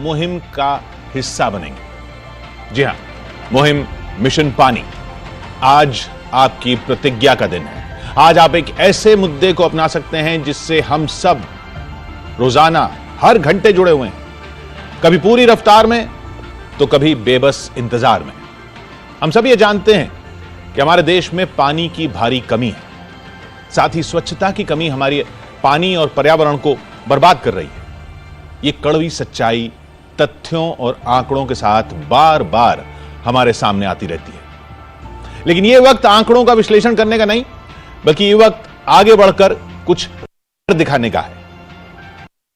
मुहिम का हिस्सा बनेंगे। जी हां, मुहिम मिशन पानी। आज आपकी प्रतिज्ञा का दिन है। आज आप एक ऐसे मुद्दे को अपना सकते हैं जिससे हम सब रोजाना हर घंटे जुड़े हुए हैं, कभी पूरी रफ्तार में तो कभी बेबस इंतजार में। हम सब ये जानते हैं कि हमारे देश में पानी की भारी कमी है, साथ ही स्वच्छता की कमी हमारी पानी और पर्यावरण को बर्बाद कर रही है। ये कड़वी सच्चाई तथ्यों और आंकड़ों के साथ बार बार हमारे सामने आती रहती है। लेकिन यह वक्त आंकड़ों का विश्लेषण करने का नहीं, बल्कि ये वक्त आगे बढ़कर कुछ दिखाने का है।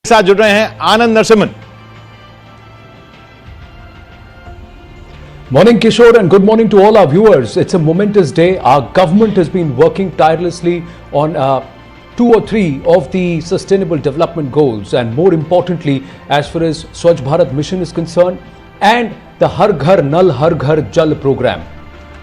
साथ जुड़ रहे हैं आनंद Narasimhan. Morning Kishore and good morning to all our viewers. It's a momentous day. Our government has been working tirelessly on 2 or 3 of the sustainable development goals, and more importantly as far as Swachh Bharat mission is concerned and the Har Ghar Nal Har Ghar Jal program.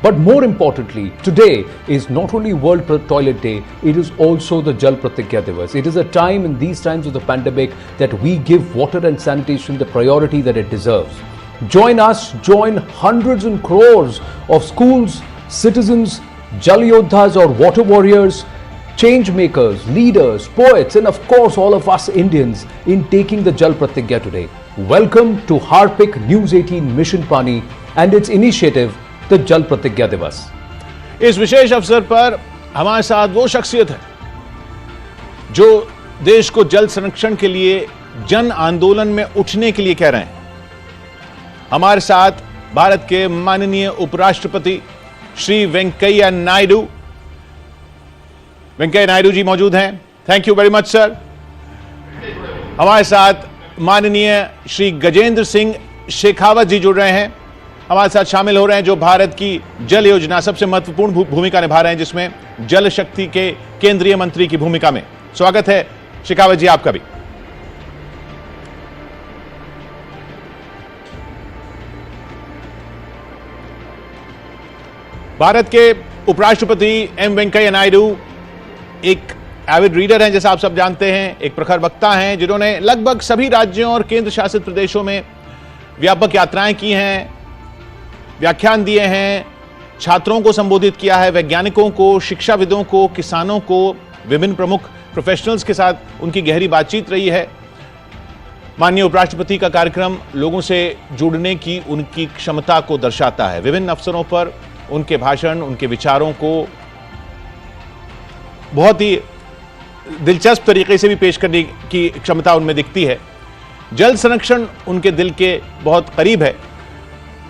But more importantly, today is not only World Toilet Day, it is also the Jal Pratigya Divas. It is a time in these times of the pandemic that we give water and sanitation the priority that it deserves. Join us, join hundreds and crores of schools, citizens, Jal Yodhas or water warriors, change makers, leaders, poets, and of course all of us Indians in taking the Jal Pratigya today. Welcome to Harpik News 18 Mission Pani and its initiative, the Jal Pratigya Divas. इस विशेष अवसर पर हमारे साथ वो शख्सियत है जो देश को जल संरक्षण के लिए जन आंदोलन में उठने के लिए कह रहे हैं। हमारे साथ भारत के माननीय उपराष्ट्रपति श्री वेंकैया नायडू जी मौजूद हैं। Thank you very much sir. हमारे साथ माननीय श्री गजेंद्र सिंह शेखावत जी जुड़ रहे हैं, हमारे साथ शामिल हो रहे हैं, जो भारत की जल योजना सबसे महत्वपूर्ण भूमिका निभा रहे हैं, जिसमें जल शक्ति के केंद्रीय मंत्री की भूमिका में। स्वागत है शेखावत जी आपका भी। भारत के उपराष्ट्रपति एम वेंकैया नायडू एक एविड रीडर हैं, जैसा आप सब जानते हैं, एक प्रखर वक्ता हैं, जिन्होंने लगभग सभी राज्यों और केंद्र शासित प्रदेशों में व्यापक यात्राएं की हैं, व्याख्यान दिए हैं, छात्रों को संबोधित किया है, वैज्ञानिकों को, शिक्षाविदों को, किसानों को, विभिन्न प्रमुख प्रोफेशनल्स के साथ उनकी गहरी बातचीत रही है। माननीय उपराष्ट्रपति का कार्यक्रम लोगों से जुड़ने की उनकी क्षमता को दर्शाता है। विभिन्न अवसरों पर उनके भाषण, उनके विचारों को बहुत ही दिलचस्प तरीके से भी पेश करने की क्षमता उनमें दिखती है। जल संरक्षण उनके दिल के बहुत करीब है।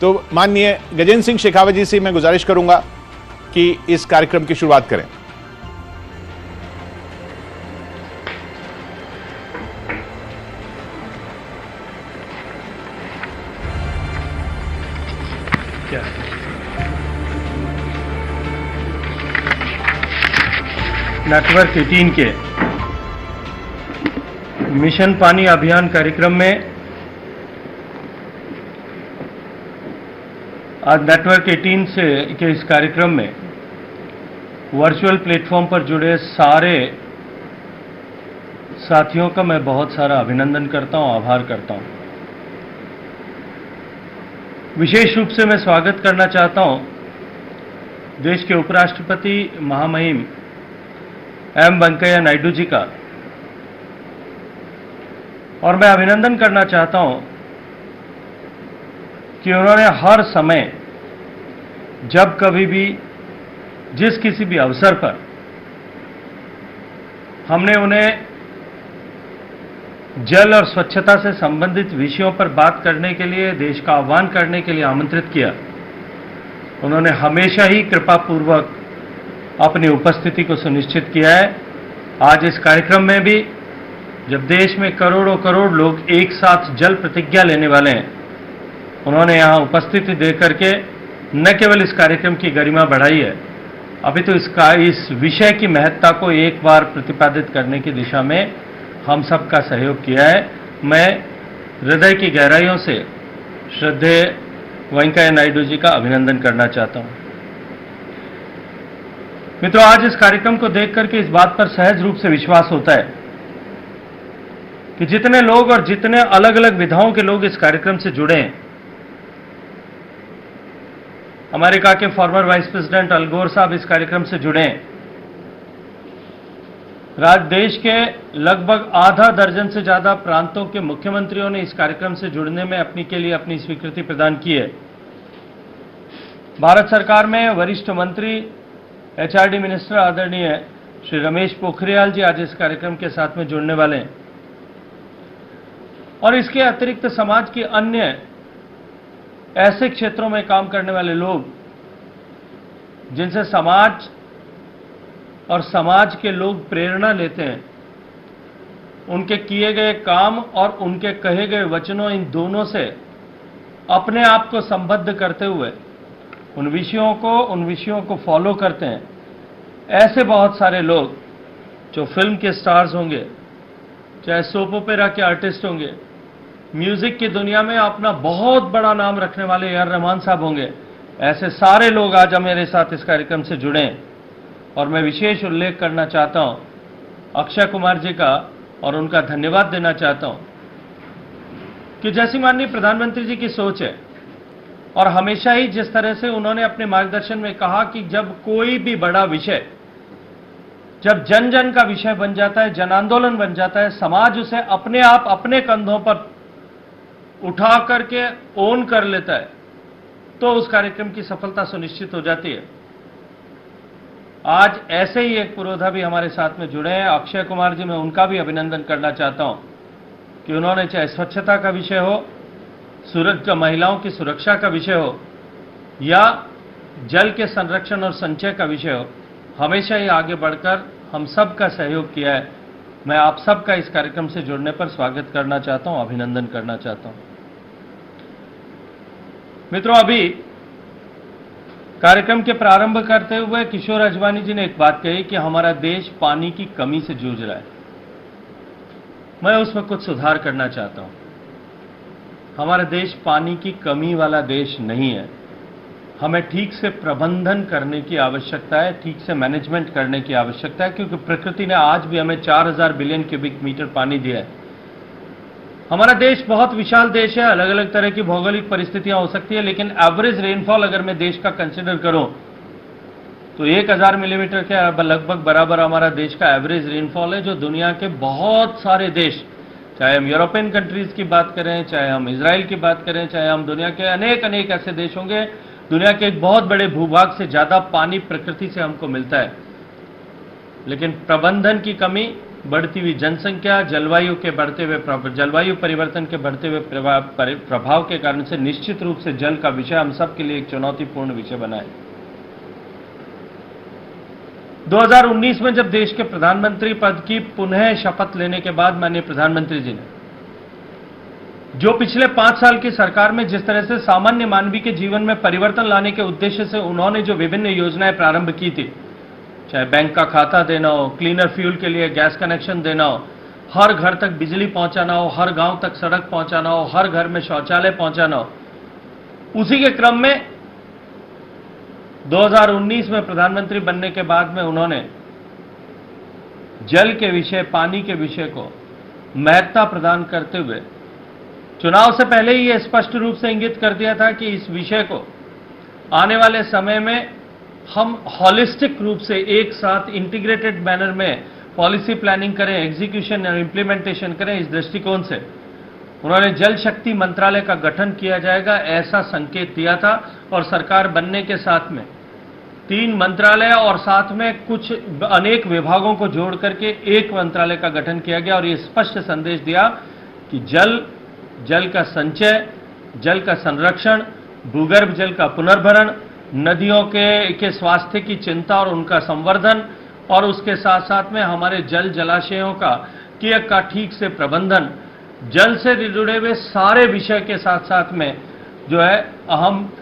तो माननीय गजेंद्र सिंह शेखावत जी से मैं गुजारिश करूंगा कि इस कार्यक्रम की शुरुआत करें। नेटवर्क 18 के मिशन पानी अभियान कार्यक्रम में आज नेटवर्क 18 के इस कार्यक्रम में वर्चुअल प्लेटफॉर्म पर जुड़े सारे साथियों का मैं बहुत सारा अभिनंदन करता हूं, आभार करता हूं। विशेष रूप से मैं स्वागत करना चाहता हूं देश के उपराष्ट्रपति महामहिम एम वेंकैया नायडू जी का, और मैं अभिनंदन करना चाहता हूं कि उन्होंने हर समय जब कभी भी जिस किसी भी अवसर पर हमने उन्हें जल और स्वच्छता से संबंधित विषयों पर बात करने के लिए, देश का आह्वान करने के लिए आमंत्रित किया, उन्होंने हमेशा ही कृपापूर्वक अपनी उपस्थिति को सुनिश्चित किया है। आज इस कार्यक्रम में भी जब देश में करोड़ों करोड़ लोग एक साथ जल प्रतिज्ञा लेने वाले हैं, उन्होंने यहाँ उपस्थिति दे करके न केवल इस कार्यक्रम की गरिमा बढ़ाई है, अभी तो इस विषय की महत्ता को एक बार प्रतिपादित करने की दिशा में हम सब का सहयोग किया है। मैं हृदय की गहराइयों से श्रद्धेय वेंकैया नायडू जी का अभिनंदन करना चाहता हूं। मित्रों, आज इस कार्यक्रम को देख करके इस बात पर सहज रूप से विश्वास होता है कि जितने लोग और जितने अलग अलग विधाओं के लोग इस कार्यक्रम से जुड़े हैं। अमेरिका के फॉर्मर वाइस प्रेसिडेंट अल गोर साहब इस कार्यक्रम से जुड़े हैं। देश के लगभग आधा दर्जन से ज्यादा प्रांतों के मुख्यमंत्रियों ने इस कार्यक्रम से जुड़ने में अपनी स्वीकृति प्रदान की है। भारत सरकार में वरिष्ठ मंत्री एचआरडी मिनिस्टर आदरणीय श्री रमेश पोखरियाल जी आज इस कार्यक्रम के साथ में जुड़ने वाले हैं। और इसके अतिरिक्त समाज के अन्य ऐसे क्षेत्रों में काम करने वाले लोग जिनसे समाज और समाज के लोग प्रेरणा लेते हैं, उनके किए गए काम और उनके कहे गए वचनों, इन दोनों से अपने आप को संबद्ध करते हुए उन विषयों को फॉलो करते हैं। ऐसे बहुत सारे लोग जो फिल्म के स्टार्स होंगे, चाहे सोप ओपेरा के आर्टिस्ट होंगे, म्यूजिक की दुनिया में अपना बहुत बड़ा नाम रखने वाले ए आर रहमान साहब होंगे, ऐसे सारे लोग आज मेरे साथ इस कार्यक्रम से जुड़े हैं। और मैं विशेष उल्लेख करना चाहता हूं अक्षय कुमार जी का और उनका धन्यवाद देना चाहता हूं कि जैसी माननीय प्रधानमंत्री जी की सोच है और हमेशा ही जिस तरह से उन्होंने अपने मार्गदर्शन में कहा कि जब कोई भी बड़ा विषय, जब जन जन का विषय बन जाता है, जन आंदोलन बन जाता है, समाज उसे अपने आप अपने कंधों पर उठा करके ओन कर लेता है, तो उस कार्यक्रम की सफलता सुनिश्चित हो जाती है। आज ऐसे ही एक पुरोधा भी हमारे साथ में जुड़े हैं, अक्षय कुमार जी। मैं उनका भी अभिनंदन करना चाहता हूं कि उन्होंने चाहे स्वच्छता का विषय हो, महिलाओं की सुरक्षा का विषय हो या जल के संरक्षण और संचय का विषय हो, हमेशा ही आगे बढ़कर हम सब का सहयोग किया है। मैं आप सबका इस कार्यक्रम से जुड़ने पर स्वागत करना चाहता हूं, अभिनंदन करना चाहता हूं। मित्रों, अभी कार्यक्रम के प्रारंभ करते हुए किशोर अजवानी जी ने एक बात कही कि हमारा देश पानी की कमी से जूझ रहा है। मैं उसमें कुछ सुधार करना चाहता हूं। हमारा देश पानी की कमी वाला देश नहीं है। हमें ठीक से प्रबंधन करने की आवश्यकता है, ठीक से मैनेजमेंट करने की आवश्यकता है, क्योंकि प्रकृति ने आज भी हमें 4000 बिलियन क्यूबिक मीटर पानी दिया है। हमारा देश बहुत विशाल देश है, अलग अलग तरह की भौगोलिक परिस्थितियां हो सकती है, लेकिन एवरेज रेनफॉल अगर मैं देश का कंसिडर करूं तो 1000 मिलीमीटर के लगभग बराबर हमारा देश का एवरेज रेनफॉल है, जो दुनिया के बहुत सारे देश, चाहे हम यूरोपियन कंट्रीज की बात करें, चाहे हम इजराइल की बात करें, चाहे हम दुनिया के अनेक ऐसे देश होंगे, दुनिया के एक बहुत बड़े भूभाग से ज्यादा पानी प्रकृति से हमको मिलता है। लेकिन प्रबंधन की कमी, बढ़ती हुई जनसंख्या, जलवायु परिवर्तन के बढ़ते हुए प्रभाव के कारण से निश्चित रूप से जल का विषय हम सब के लिए एक चुनौतीपूर्ण विषय बना है। 2019 में जब देश के प्रधानमंत्री पद की पुनः शपथ लेने के बाद माननीय प्रधानमंत्री जी ने जो पिछले 5 साल की सरकार में जिस तरह से सामान्य मानवीय के जीवन में परिवर्तन लाने के उद्देश्य से उन्होंने जो विभिन्न योजनाएं प्रारंभ की थी, चाहे बैंक का खाता देना हो, क्लीनर फ्यूल के लिए गैस कनेक्शन देना हो, हर घर तक बिजली पहुंचाना हो, हर गांव तक सड़क पहुंचाना हो, हर घर में शौचालय पहुंचाना हो, उसी के क्रम में 2019 में प्रधानमंत्री बनने के बाद में उन्होंने जल के विषय, पानी के विषय को महत्ता प्रदान करते हुए चुनाव से पहले ही यह स्पष्ट रूप से इंगित कर दिया था कि इस विषय को आने वाले समय में हम हॉलिस्टिक रूप से एक साथ इंटीग्रेटेड मैनर में पॉलिसी प्लानिंग करें, एग्जीक्यूशन और इंप्लीमेंटेशन करें। इस दृष्टिकोण से उन्होंने जल शक्ति मंत्रालय का गठन किया जाएगा, ऐसा संकेत दिया था। और सरकार बनने के साथ में 3 मंत्रालय और साथ में कुछ अनेक विभागों को जोड़ करके एक मंत्रालय का गठन किया गया और यह स्पष्ट संदेश दिया कि जल का संचय, जल का संरक्षण, भूगर्भ जल का पुनर्भरण, नदियों के स्वास्थ्य की चिंता और उनका संवर्धन, और उसके साथ साथ में हमारे जलाशयों का ठीक से प्रबंधन, जल से जुड़े हुए सारे विषय के साथ साथ में जो है हम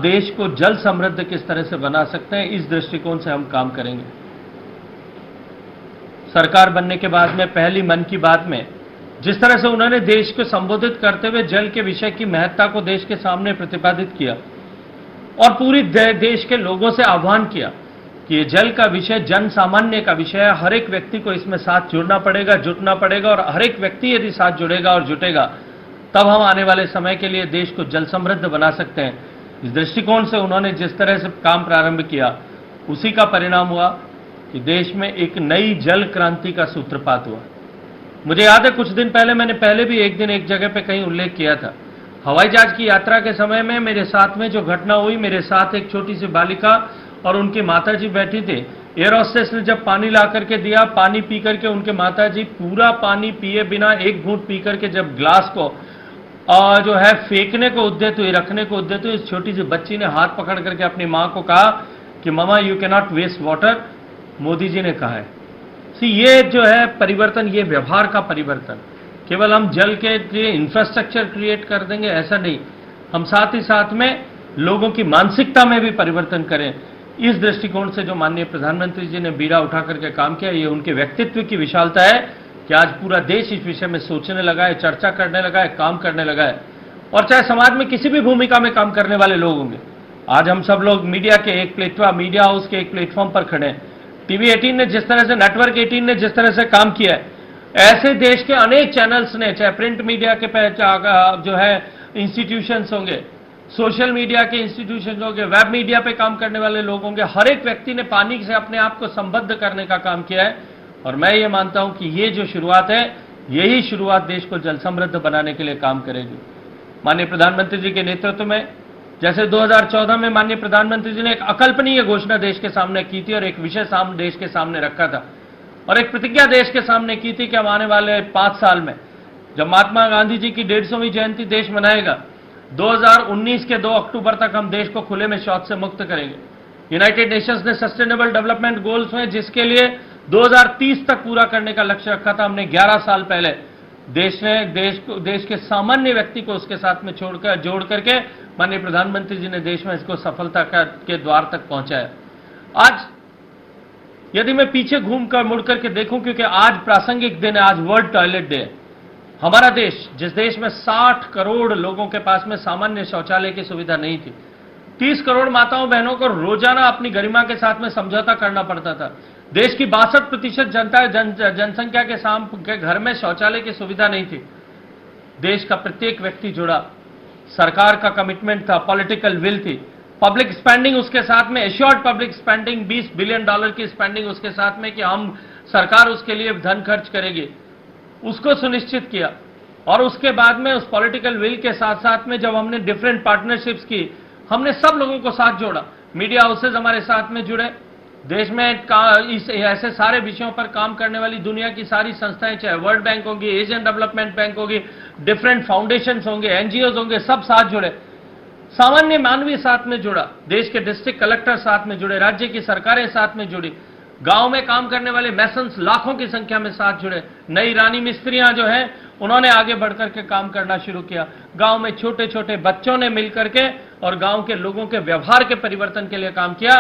देश को जल समृद्ध किस तरह से बना सकते हैं, इस दृष्टिकोण से हम काम करेंगे। सरकार बनने के बाद में पहली मन की बात में जिस तरह से उन्होंने देश को संबोधित करते हुए जल के विषय की महत्ता को देश के सामने प्रतिपादित किया और पूरी देश के लोगों से आह्वान किया कि ये जल का विषय जन सामान्य का विषय है। हर एक व्यक्ति को इसमें साथ जुड़ना पड़ेगा, जुटना पड़ेगा, और हर एक व्यक्ति यदि साथ जुड़ेगा और जुटेगा तब हम आने वाले समय के लिए देश को जल समृद्ध बना सकते हैं। इस दृष्टिकोण से उन्होंने जिस तरह से काम प्रारंभ किया उसी का परिणाम हुआ कि देश में एक नई जल क्रांति का सूत्रपात हुआ। मुझे याद है कुछ दिन पहले मैंने पहले भी एक दिन एक जगह पे कहीं उल्लेख किया था। हवाई जहाज की यात्रा के समय में मेरे साथ में जो घटना हुई, मेरे साथ एक छोटी सी बालिका और उनकी माताजी बैठी थी। एयर होस्टेस ने जब पानी ला करके दिया, पानी पी करके उनके माताजी पूरा पानी पिए बिना एक घूंट पी करके जब ग्लास को जो है फेंकने को उद्यत हुई, रखने को उद्यत हुई, इस छोटी सी बच्ची ने हाथ पकड़ करके अपनी मां को कहा कि mama you can not waste water, Modi ji ने कहा है। ये जो है परिवर्तन, ये व्यवहार का परिवर्तन, केवल हम जल के लिए इंफ्रास्ट्रक्चर क्रिएट कर देंगे ऐसा नहीं, हम साथ ही साथ में लोगों की मानसिकता में भी परिवर्तन करें। इस दृष्टिकोण से जो माननीय प्रधानमंत्री जी ने बीड़ा उठा करके काम किया, ये उनके व्यक्तित्व की विशालता है कि आज पूरा देश इस विषय में सोचने लगा है, चर्चा करने लगा है, काम करने लगा है। और चाहे समाज में किसी भी भूमिका में काम करने वाले लोग होंगे, आज हम सब लोग मीडिया के एक प्लेटफॉर्म, मीडिया हाउस के एक प्लेटफॉर्म पर खड़े हैं। टीवी 18 ने जिस तरह से, नेटवर्क 18 ने जिस तरह से काम किया है, ऐसे देश के अनेक चैनल्स ने, चाहे प्रिंट मीडिया के जो है इंस्टीट्यूशंस होंगे, सोशल मीडिया के इंस्टीट्यूशंस होंगे, वेब मीडिया पे काम करने वाले लोग होंगे, हर एक व्यक्ति ने पानी से अपने आप को संबद्ध करने का काम किया है। और मैं ये मानता हूं कि ये जो शुरुआत है, यही शुरुआत देश को जल समृद्ध बनाने के लिए काम करेगी। माननीय प्रधानमंत्री जी के नेतृत्व में, जैसे 2014 में माननीय प्रधानमंत्री जी ने एक अकल्पनीय घोषणा देश के सामने की थी और एक विषय देश के सामने रखा था और एक प्रतिज्ञा देश के सामने की थी कि हम आने वाले 5 साल में, जब महात्मा गांधी जी की 150वीं जयंती देश मनाएगा, 2019 के 2 अक्टूबर तक हम देश को खुले में शौच से मुक्त करेंगे। यूनाइटेड नेशंस ने सस्टेनेबल डेवलपमेंट गोल्स में, जिसके लिए 2030 तक पूरा करने का लक्ष्य रखा था, हमने 11 साल पहले देश के सामान्य व्यक्ति को उसके साथ में जोड़ करके माननीय प्रधानमंत्री जी ने देश में इसको सफलता के द्वार तक पहुंचाया। आज यदि मैं पीछे घूमकर मुड़ करके देखूं, क्योंकि आज प्रासंगिक दिन है, आज वर्ल्ड टॉयलेट डे है। हमारा देश, जिस देश में 60 करोड़ लोगों के पास में सामान्य शौचालय की सुविधा नहीं थी, 30 करोड़ माताओं बहनों को रोजाना अपनी गरिमा के साथ में समझौता करना पड़ता था। देश की 62% जनसंख्या के घर में शौचालय की सुविधा नहीं थी। देश का प्रत्येक व्यक्ति जुड़ा, सरकार का कमिटमेंट था, पॉलिटिकल विल थी, पब्लिक स्पेंडिंग उसके साथ में, एश्योर्ड पब्लिक स्पेंडिंग, $20 बिलियन की स्पेंडिंग उसके साथ में कि हम, सरकार उसके लिए धन खर्च करेगी, उसको सुनिश्चित किया। और उसके बाद में उस पॉलिटिकल विल के साथ साथ में जब हमने डिफरेंट पार्टनरशिप्स की, हमने सब लोगों को साथ जोड़ा। मीडिया हाउसेज हमारे साथ में जुड़े, देश में ऐसे सारे विषयों पर काम करने वाली दुनिया की सारी संस्थाएं, चाहे वर्ल्ड बैंक होगी, एशियन डेवलपमेंट बैंक होगी, डिफरेंट फाउंडेशंस होंगे, एनजीओज होंगे, सब साथ जुड़े। सामान्य मानवीय साथ में जुड़ा, देश के डिस्ट्रिक्ट कलेक्टर साथ में जुड़े, राज्य की सरकारें साथ में जुड़ी, गांव में काम करने वाले मैसन्स लाखों की संख्या में साथ जुड़े, नई रानी मिस्त्रियां जो हैं उन्होंने आगे बढ़कर के काम करना शुरू किया, गांव में छोटे छोटे बच्चों ने मिलकर के और गांव के लोगों के व्यवहार के परिवर्तन के लिए काम किया।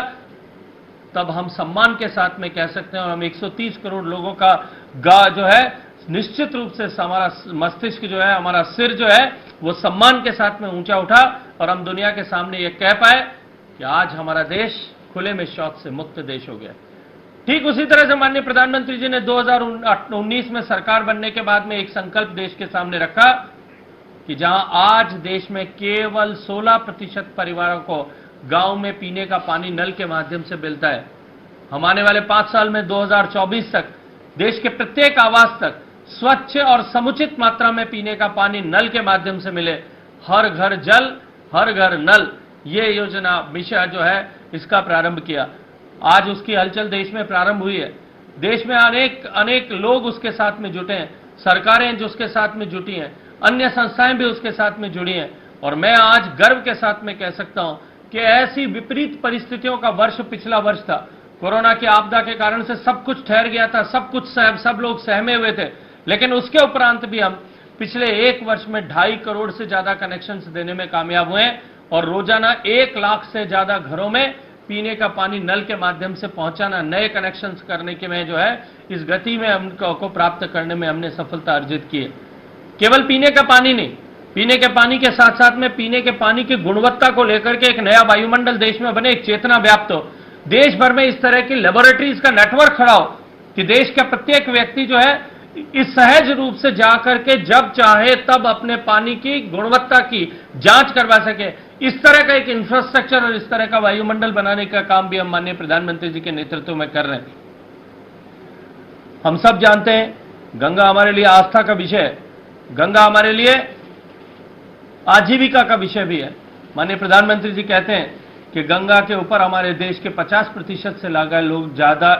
तब हम सम्मान के साथ में कह सकते हैं, और हम 130 करोड़ लोगों का जो है निश्चित रूप से हमारा मस्तिष्क जो है, हमारा सिर जो है, वो सम्मान के साथ में ऊंचा उठा और हम दुनिया के सामने ये कह पाए कि आज हमारा देश खुले में शौच से मुक्त देश हो गया। ठीक उसी तरह से माननीय प्रधानमंत्री जी ने 2019 में सरकार बनने के बाद में एक संकल्प देश के सामने रखा कि जहां आज देश में केवल 16% परिवारों को गांव में पीने का पानी नल के माध्यम से मिलता है, हम आने वाले 5 साल में 2024 तक देश के प्रत्येक आवास तक स्वच्छ और समुचित मात्रा में पीने का पानी नल के माध्यम से मिले। हर घर जल, हर घर नल, ये योजना मिशन जो है इसका प्रारंभ किया। आज उसकी हलचल देश में प्रारंभ हुई है। देश में अनेक लोग उसके साथ में जुटे हैं, सरकारें जो उसके साथ में जुटी हैं, अन्य संस्थाएं भी उसके साथ में जुड़ी हैं। और मैं आज गर्व के साथ में कह सकता हूं कि ऐसी विपरीत परिस्थितियों का वर्ष पिछला वर्ष था। कोरोना की आपदा के कारण से सब कुछ ठहर गया था, सब लोग सहमे हुए थे, लेकिन उसके उपरांत भी हम पिछले 1 वर्ष में 2.5 करोड़ से ज्यादा कनेक्शंस देने में कामयाब हुए और रोजाना 1 लाख से ज्यादा घरों में पीने का पानी नल के माध्यम से पहुंचाना, नए कनेक्शंस करने के में जो है इस गति में हमको प्राप्त करने में हमने सफलता अर्जित की है। केवल पीने का पानी नहीं, पीने के पानी के साथ साथ में पीने के पानी की गुणवत्ता को लेकर के एक नया वायुमंडल देश में बने, एक चेतना व्याप्त हो। देश भर में इस तरह की लेबोरेटरीज का नेटवर्क खड़ा हो कि देश का प्रत्येक व्यक्ति जो है इस सहज रूप से जाकर के जब चाहे तब अपने पानी की गुणवत्ता की जांच करवा सके। इस तरह का एक इंफ्रास्ट्रक्चर और इस तरह का वायुमंडल बनाने का काम भी हम माननीय प्रधानमंत्री जी के नेतृत्व में कर रहे हैं। हम सब जानते हैं गंगा हमारे लिए आस्था का विषय है, गंगा हमारे लिए आजीविका का विषय भी है। माननीय प्रधानमंत्री जी कहते हैं कि गंगा के ऊपर हमारे देश के 50% से ज्यादा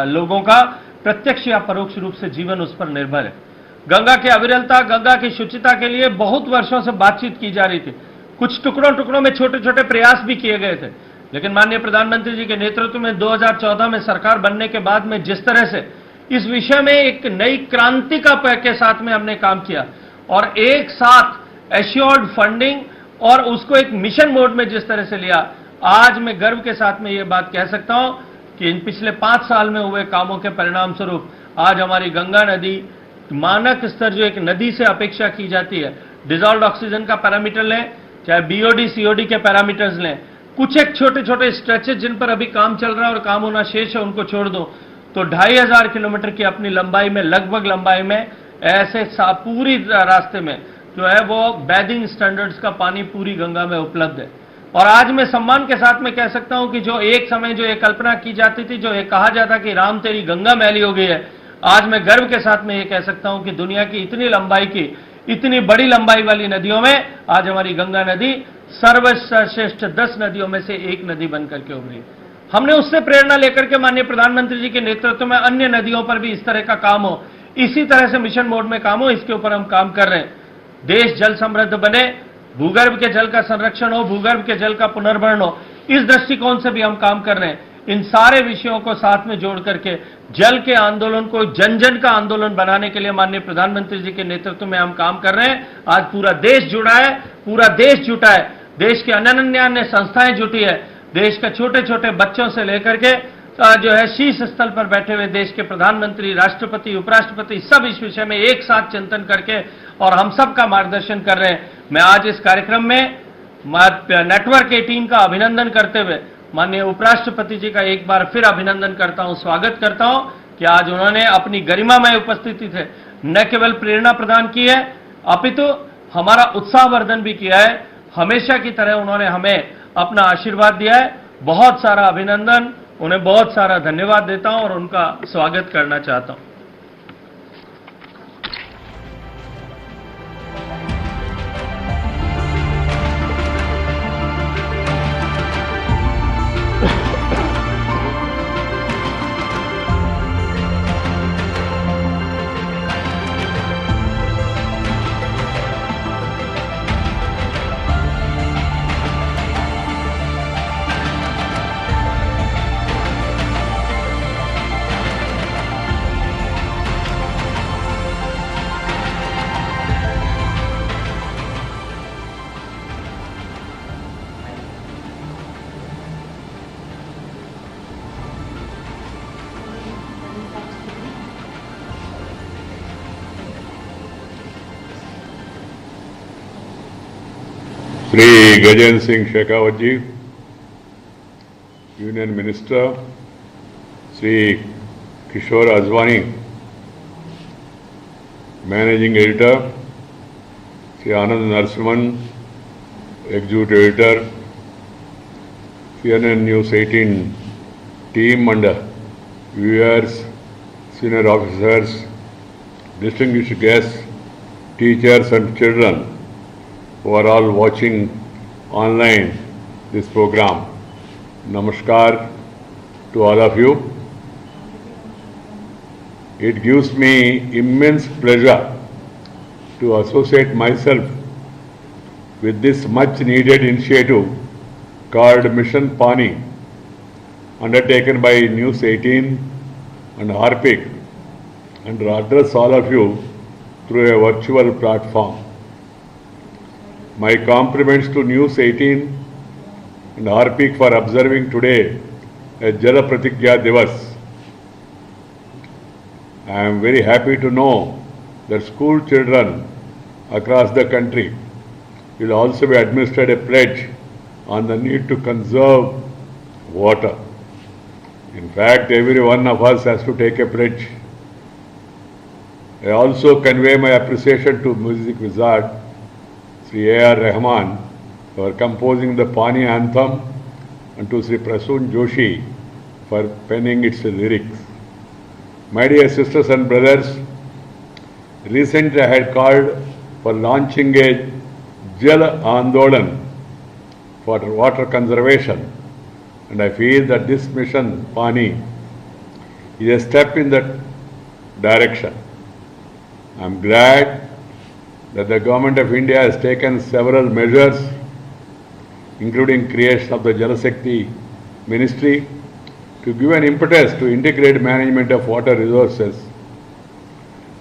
लोगों का प्रत्यक्ष या परोक्ष रूप से जीवन उस पर निर्भर है। गंगा की अविरलता, गंगा की शुचिता के लिए बहुत वर्षों से बातचीत की जा रही थी। कुछ टुकड़ों में छोटे छोटे प्रयास भी किए गए थे, लेकिन माननीय प्रधानमंत्री जी के नेतृत्व में 2014 में सरकार बनने के बाद में जिस तरह से इस विषय में एक नई क्रांति के साथ में हमने काम किया और एक साथ एश्योर्ड फंडिंग और उसको एक मिशन मोड में जिस तरह से लिया, आज मैं गर्व के साथ में ये बात कह सकता हूं कि इन पिछले 5 साल में हुए कामों के परिणाम स्वरूप आज हमारी गंगा नदी मानक स्तर जो एक नदी से अपेक्षा की जाती है, डिजॉल्व्ड ऑक्सीजन का पैरामीटर लें, चाहे बीओडी सीओडी के पैरामीटर्स लें, कुछ एक छोटे छोटे स्ट्रेचेज जिन पर अभी काम चल रहा है और काम होना शेष है उनको छोड़ दो तो 2500 किलोमीटर की अपनी लंबाई में, लगभग लंबाई में ऐसे पूरी रास्ते में जो है वो बैथिंग स्टैंडर्ड्स का पानी पूरी गंगा में उपलब्ध है। और आज मैं सम्मान के साथ में कह सकता हूं कि जो एक समय जो ये कल्पना की जाती थी, जो ये कहा जाता कि राम तेरी गंगा मैली हो गई है, आज मैं गर्व के साथ में ये कह सकता हूं कि दुनिया की इतनी लंबाई की, इतनी बड़ी लंबाई वाली नदियों में आज हमारी गंगा नदी सर्वश्रेष्ठ 10 नदियों में से एक नदी बनकर के उभरी। हमने उससे प्रेरणा लेकर के माननीय प्रधानमंत्री जी के नेतृत्व में अन्य नदियों पर भी इस तरह का काम हो, इसी तरह से मिशन मोड में काम हो, इसके ऊपर हम काम कर रहे हैं। देश जल समृद्ध बने, भूगर्भ के जल का संरक्षण हो, भूगर्भ के जल का पुनर्भरण हो, इस दृष्टिकोण से भी हम काम कर रहे हैं। इन सारे विषयों को साथ में जोड़ करके जल के आंदोलन को जन जन का आंदोलन बनाने के लिए माननीय प्रधानमंत्री जी के नेतृत्व में हम काम कर रहे हैं। आज पूरा देश जुड़ा है, पूरा देश जुटा है, देश के अन्य संस्थाएं जुटी है, देश के छोटे छोटे बच्चों से लेकर के जो है शीर्ष स्थल पर बैठे हुए देश के प्रधानमंत्री, राष्ट्रपति, उपराष्ट्रपति सब इस विषय में एक साथ चिंतन करके और हम सब का मार्गदर्शन कर रहे हैं। मैं आज इस कार्यक्रम में नेटवर्क की टीम का अभिनंदन करते हुए माननीय उपराष्ट्रपति जी का एक बार फिर अभिनंदन करता हूं, स्वागत करता हूं कि आज उन्होंने अपनी गरिमामय उपस्थिति से न केवल प्रेरणा प्रदान की है अपितु हमारा उत्साहवर्धन भी किया है। हमेशा की तरह उन्होंने हमें अपना आशीर्वाद दिया है। बहुत सारा अभिनंदन, उन्हें बहुत सारा धन्यवाद देता हूं और उनका स्वागत करना चाहता हूं। Shri Gajendra Singh Shekhawat ji, Union Minister, Shri Kishore Azwani, Managing Editor, Shri Anand Narasimhan, Executive Editor, CNN News 18 team and viewers, senior officers, distinguished guests, teachers and children who are all watching online this program. Namaskar to all of you. It gives me immense pleasure to associate myself with this much needed initiative called Mission Pani, undertaken by News 18 and Harpic, and to address all of you through a virtual platform. My compliments to News 18 and Harpic for observing today a Jala Pratigya Divas. I am very happy to know that school children across the country will also be administered a pledge on the need to conserve water. In fact, every one of us has to take a pledge. I also convey my appreciation to music wizard Sri A.R. Rahman for composing the Pani anthem and to Sri Prasoon Joshi for penning its lyrics. My dear sisters and brothers, recently I had called for launching a Jal Andolan for water conservation, and I feel that this mission Pani is a step in that direction. I am glad that the Government of India has taken several measures, including creation of the Jal Shakti Ministry, to give an impetus to integrate management of water resources,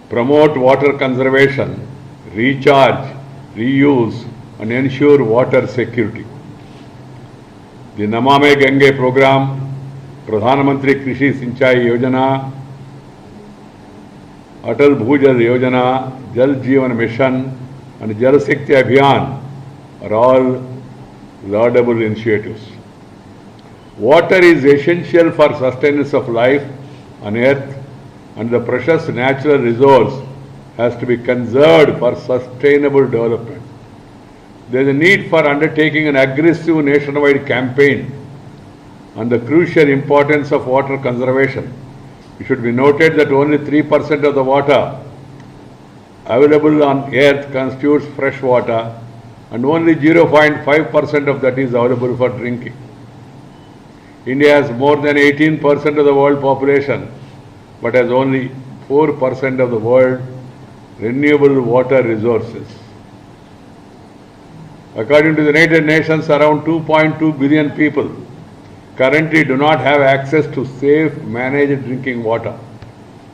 promote water conservation, recharge, reuse, and ensure water security. The Namame Gange program, Pradhan Mantri Krishi Sinchai Yojana, Atal Bhujal Yojana, Jal Jeevan Mission, and Jal Shakti Abhiyan are all laudable initiatives. Water is essential for sustenance of life on earth, and the precious natural resource has to be conserved for sustainable development. There is a need for undertaking an aggressive nationwide campaign on the crucial importance of water conservation. It should be noted that only 3% of the water available on earth constitutes fresh water, and only 0.5% of that is available for drinking. India has more than 18% of the world population, but has only 4% of the world renewable water resources. According to the United Nations, around 2.2 billion people currently do not have access to safe, managed drinking water,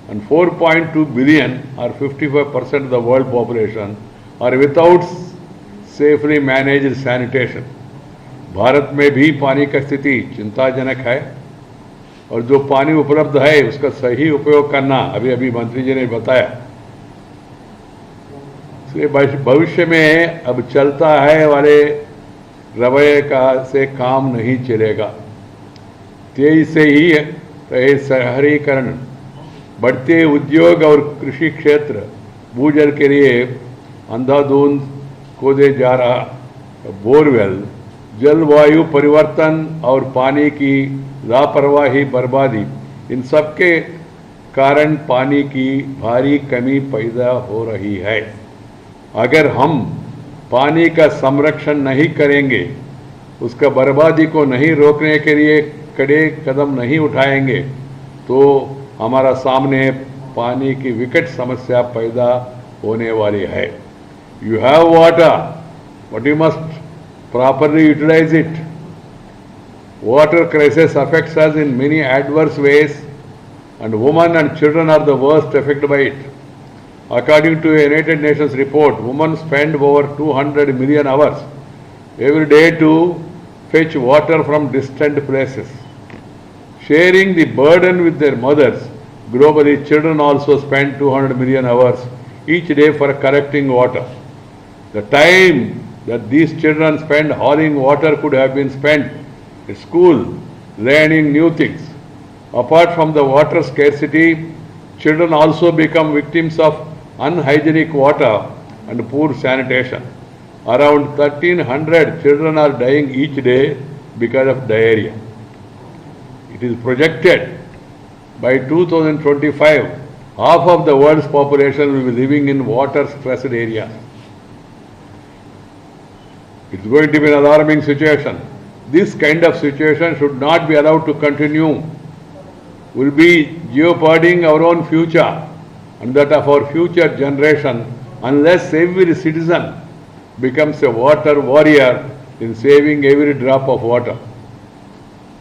and 4.2 billion, or 55% of the world population, are without safely managed sanitation. Bharat में भी पानी की स्थिति चिंताजनक है, और जो पानी उपलब्ध है उसका सही उपयोग करना, अभी अभी मंत्री जी ने बताया, इसलिए भविष्य में अब चलता है वाले रवैये का से काम नहीं चलेगा। तेजी से ही रहे शहरीकरण, बढ़ते उद्योग और कृषि क्षेत्र, भूजल के लिए अंधाधुंध खोदे जा रहा बोरवेल, जलवायु परिवर्तन और पानी की लापरवाही बर्बादी, इन सब के कारण पानी की भारी कमी पैदा हो रही है। अगर हम पानी का संरक्षण नहीं करेंगे, उसका बर्बादी को नहीं रोकने के लिए कड़े कदम नहीं उठाएंगे, तो हमारा सामने पानी की विकट समस्या पैदा होने वाली है। You have water, but you must properly utilize it. Water crisis affects us in many adverse ways, and women and children are the worst affected by it. According to a United Nations report, women spend over 200 million hours every day to fetch water from distant places. Sharing the burden with their mothers, globally children also spend 200 million hours each day for collecting water. The time that these children spend hauling water could have been spent at school, learning new things. Apart from the water scarcity, children also become victims of unhygienic water and poor sanitation. Around 1,300 children are dying each day because of diarrhea. It is projected by 2025, half of the world's population will be living in water-stressed areas. It's going to be an alarming situation. This kind of situation should not be allowed to continue. We'll be jeopardizing our own future and that of our future generation unless every citizen becomes a water warrior in saving every drop of water.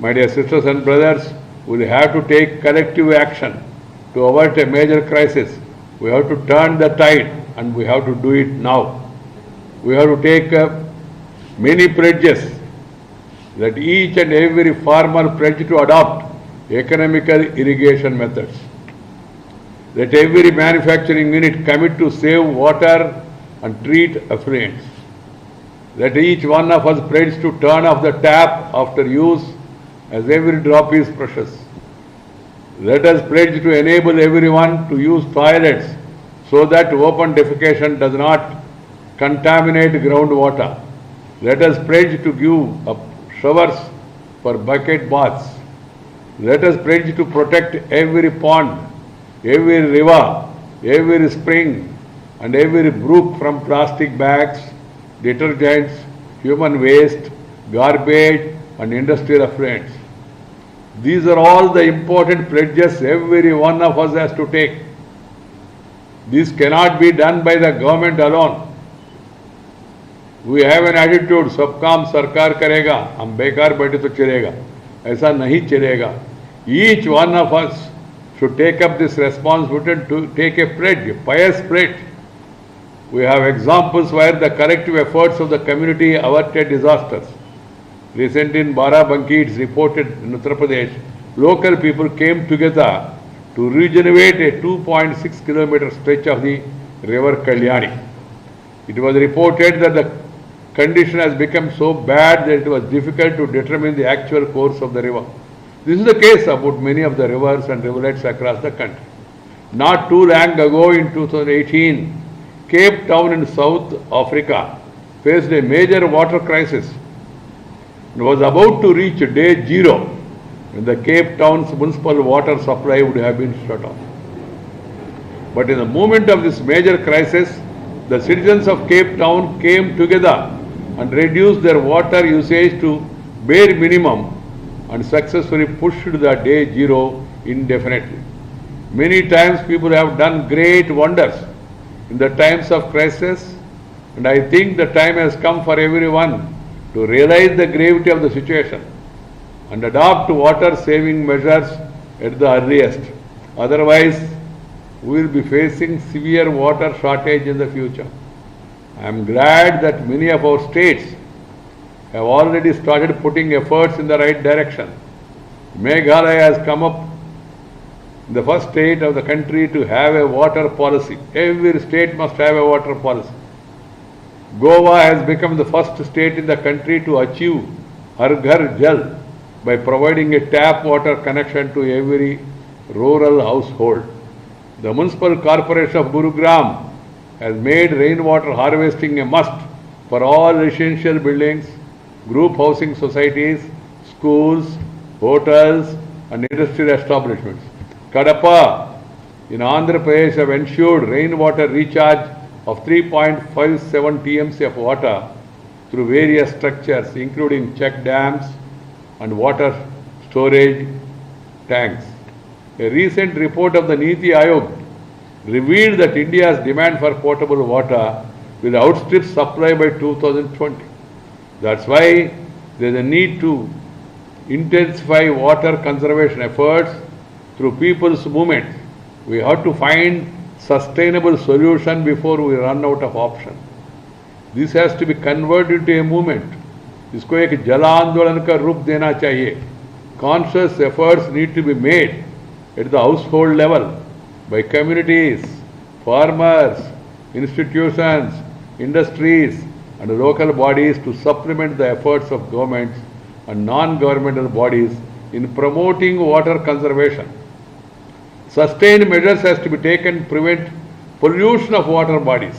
My dear sisters and brothers, we have to take collective action to avert a major crisis. We have to turn the tide, and we have to do it now. We have to take many pledges. Let each and every farmer pledge to adopt economical irrigation methods. Let every manufacturing unit commit to save water and treat effluents. Let each one of us pledge to turn off the tap after use, as every drop is precious. Let us pledge to enable everyone to use toilets so that open defecation does not contaminate groundwater. Let us pledge to give up showers for bucket baths. Let us pledge to protect every pond, every river, every spring, and every brook from plastic bags, detergents, human waste, garbage, and industrial effluents. These are all the important pledges every one of us has to take. This cannot be done by the government alone. We have an attitude, सब काम सरकार करेगा, हम बेकार बैठे तो चलेगा. ऐसा नहीं चलेगा. Each one of us should take up this responsibility to take a pledge, a pious pledge. We have examples where the collective efforts of the community averted disasters. Recently in Barabanki, it's reported in Uttar Pradesh, local people came together to regenerate a 2.6 kilometer stretch of the river Kalyani. It was reported that the condition has become so bad that it was difficult to determine the actual course of the river. This is the case about many of the rivers and rivulets across the country. Not too long ago in 2018, Cape Town in South Africa faced a major water crisis. It was about to reach day zero when the Cape Town's municipal water supply would have been shut off. But in the moment of this major crisis, the citizens of Cape Town came together and reduced their water usage to bare minimum and successfully pushed the day zero indefinitely. Many times people have done great wonders in the times of crisis, and I think the time has come for everyone to realize the gravity of the situation and adopt water saving measures at the earliest. Otherwise, we will be facing severe water shortage in the future. I am glad that many of our states have already started putting efforts in the right direction. Meghalaya has come up the first state of the country to have a water policy. Every state must have a water policy. Goa has become the first state in the country to achieve Har Ghar Jal by providing a tap water connection to every rural household. The Municipal Corporation of Gurugram has made rainwater harvesting a must for all residential buildings, group housing societies, schools, hotels, and industrial establishments. Kadapa in Andhra Pradesh have ensured rainwater recharge of 3.57 TMC of water through various structures, including check dams and water storage tanks. A recent report of the Niti Aayog revealed that India's demand for potable water will outstrip supply by 2020. That's why there is a need to intensify water conservation efforts through people's movement. We have to find sustainable solution before we run out of option. This has to be converted to a movement. इसको एक जल आंदोलन का रूप देना चाहिए. Conscious efforts need to be made at the household level by communities, farmers, institutions, industries, and local bodies to supplement the efforts of governments and non-governmental bodies in promoting water conservation. Sustained measures has to be taken to prevent pollution of water bodies,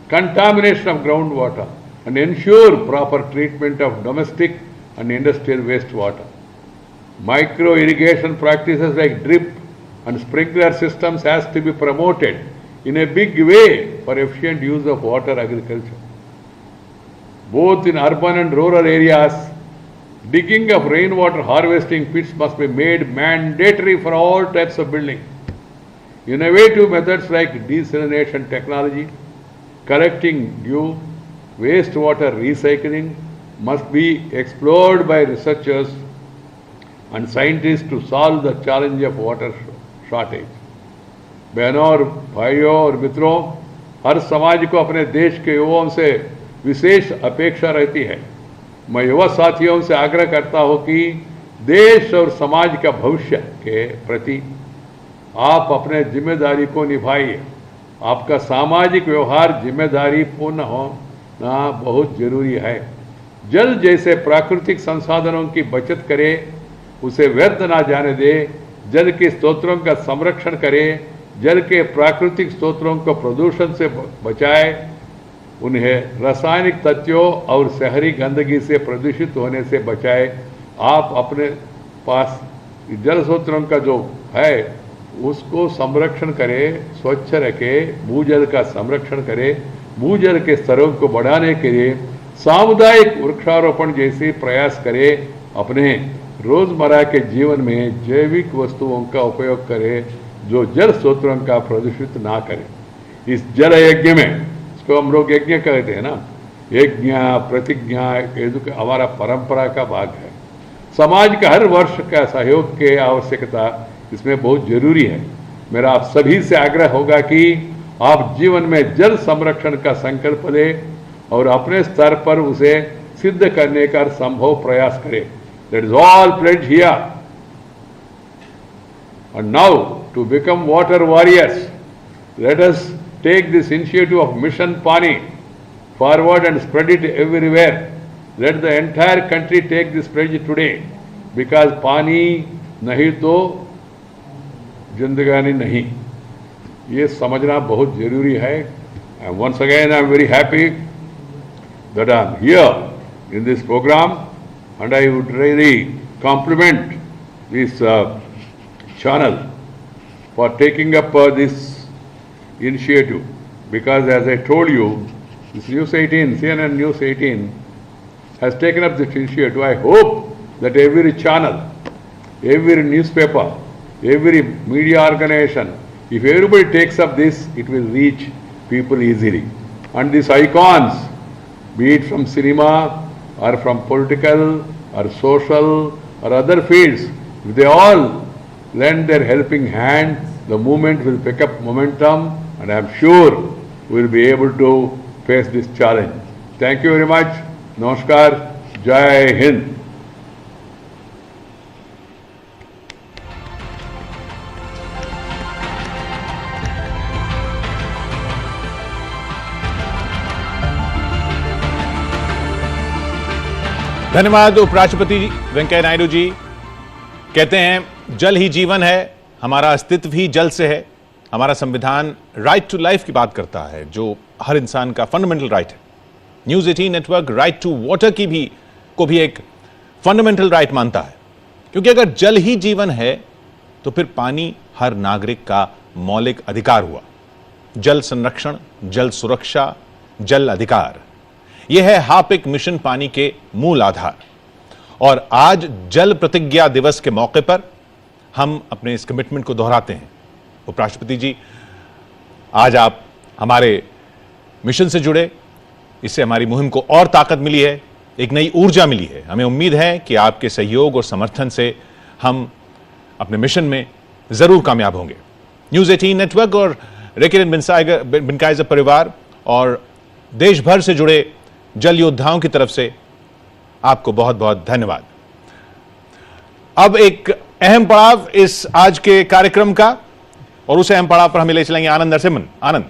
contamination of groundwater, and ensure proper treatment of domestic and industrial wastewater. Micro irrigation practices like drip and sprinkler systems has to be promoted in a big way for efficient use of water agriculture. Both in urban and rural areas, digging of rainwater harvesting pits must be made mandatory for all types of building. Innovative methods like desalination technology, collecting dew, wastewater recycling must be explored by researchers and scientists to solve the challenge of water shortage. बहनों और भाइयों और मित्रों, हर समाज को अपने देश के युवाओं से विशेष अपेक्षा रहती है. मैं युवा साथियों से आग्रह करता हूं कि देश और समाज का भविष्य के प्रति आप अपने जिम्मेदारी को निभाइए. आपका सामाजिक व्यवहार जिम्मेदारी पूर्ण होना बहुत जरूरी है. जल जैसे प्राकृतिक संसाधनों की बचत करें, उसे व्यर्थ ना जाने दे. जल के स्रोतों का संरक्षण करे, जल के प्राकृतिक स्रोतों को प्रदूषण से बचाए, उन्हें रासायनिक तत्वों और शहरी गंदगी से प्रदूषित होने से बचाए। आप अपने पास जल स्रोतों का जो है उसको संरक्षण करें, स्वच्छ रखें, भूजल का संरक्षण करें, भूजल के स्तरों को बढ़ाने के लिए सामुदायिक वृक्षारोपण जैसे प्रयास करें। अपने रोजमर्रा के जीवन में जैविक वस्तुओं का उपयोग करें जो जल स्रोतों का प्रदूषित ना करें। इस जल यज्ञ में, इसको हम लोग यज्ञ कहते हैं ना, यज्ञ प्रतिज्ञा ये हमारा परंपरा का भाग है। समाज का हर वर्ष का सहयोग की आवश्यकता इसमें बहुत जरूरी है। मेरा आप सभी से आग्रह होगा कि आप जीवन में जल संरक्षण का संकल्प लें और अपने स्तर पर उसे सिद्ध करने का संभव प्रयास करें। That is all pledge here. And now, to become water warriors, let us take this initiative of Mission Pani forward and spread it everywhere. Let the entire country take this pledge today, because पानी नहीं तो जिंदगानी नहीं, ये समझना बहुत जरूरी है। And once again, I am very happy that I am here in this program, and I would really compliment this channel for taking up this initiative, because as I told you, this News 18, CNN News 18 has taken up this initiative. I hope that every channel, every newspaper, every media organization, if everybody takes up this, it will reach people easily. And these icons, be it from cinema or from political or social or other fields, if they all lend their helping hand, the movement will pick up momentum, and I am sure we will be able to face this challenge. Thank you very much. Namaskar. Jai Hind. धन्यवाद। उपराष्ट्रपति वेंकैया नायडू जी कहते हैं जल ही जीवन है, हमारा अस्तित्व ही जल से है। हमारा संविधान राइट टू लाइफ की बात करता है, जो हर इंसान का फंडामेंटल राइट है। News 18 network right to water को भी एक फंडामेंटल राइट मानता है, क्योंकि अगर जल ही जीवन है तो फिर पानी हर नागरिक का मौलिक अधिकार हुआ। जल संरक्षण, जल सुरक्षा, जल अधिकार, यह है हापिक मिशन पानी के मूल आधार। और आज जल प्रतिज्ञा दिवस के मौके पर हम अपने इस कमिटमेंट को दोहराते हैं। उपराष्ट्रपति जी, आज आप हमारे मिशन से जुड़े, इससे हमारी मुहिम को और ताकत मिली है, एक नई ऊर्जा मिली है। हमें उम्मीद है कि आपके सहयोग और समर्थन से हम अपने मिशन में जरूर कामयाब होंगे। न्यूज़ 18 नेटवर्क और रेकिन बिनकाइजर परिवार और देश भर से जुड़े जल योद्धाओं की तरफ से आपको बहुत बहुत धन्यवाद। अब एक अहम पड़ाव इस आज के कार्यक्रम का, और उस अहम पड़ाव पर हमें ले चलेंगे आनंद नरसिम्हन। आनंद।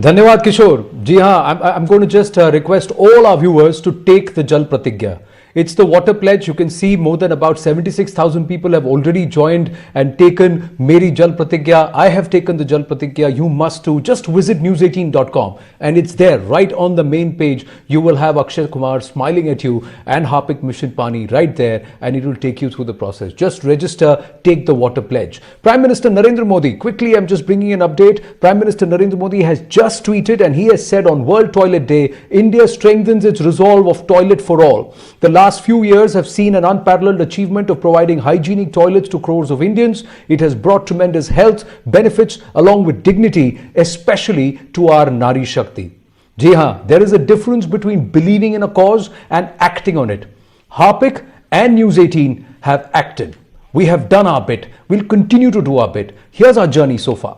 धन्यवाद किशोर। जी हाँ, I am going to just request all our viewers to take the Jal Pratigya. It's the water pledge. You can see more than about 76,000 people have already joined and taken Meri Jal Pratigya. I have taken the Jal Pratigya. You must too. Just visit news18.com and it's there right on the main page. You will have Akshay Kumar smiling at you and Harpik Mission Pani right there, and it will take you through the process. Just register, take the water pledge. Prime Minister Narendra Modi, quickly I'm just bringing an update. Prime Minister Narendra Modi has just tweeted and he has said on World Toilet Day, India strengthens its resolve of toilet for all. The last few years have seen an unparalleled achievement of providing hygienic toilets to crores of Indians. It has brought tremendous health benefits along with dignity, especially to our Nari Shakti. Ji haan, there is a difference between believing in a cause and acting on it. Harpik and News 18 have acted. We have done our bit. We'll continue to do our bit. Here's our journey so far.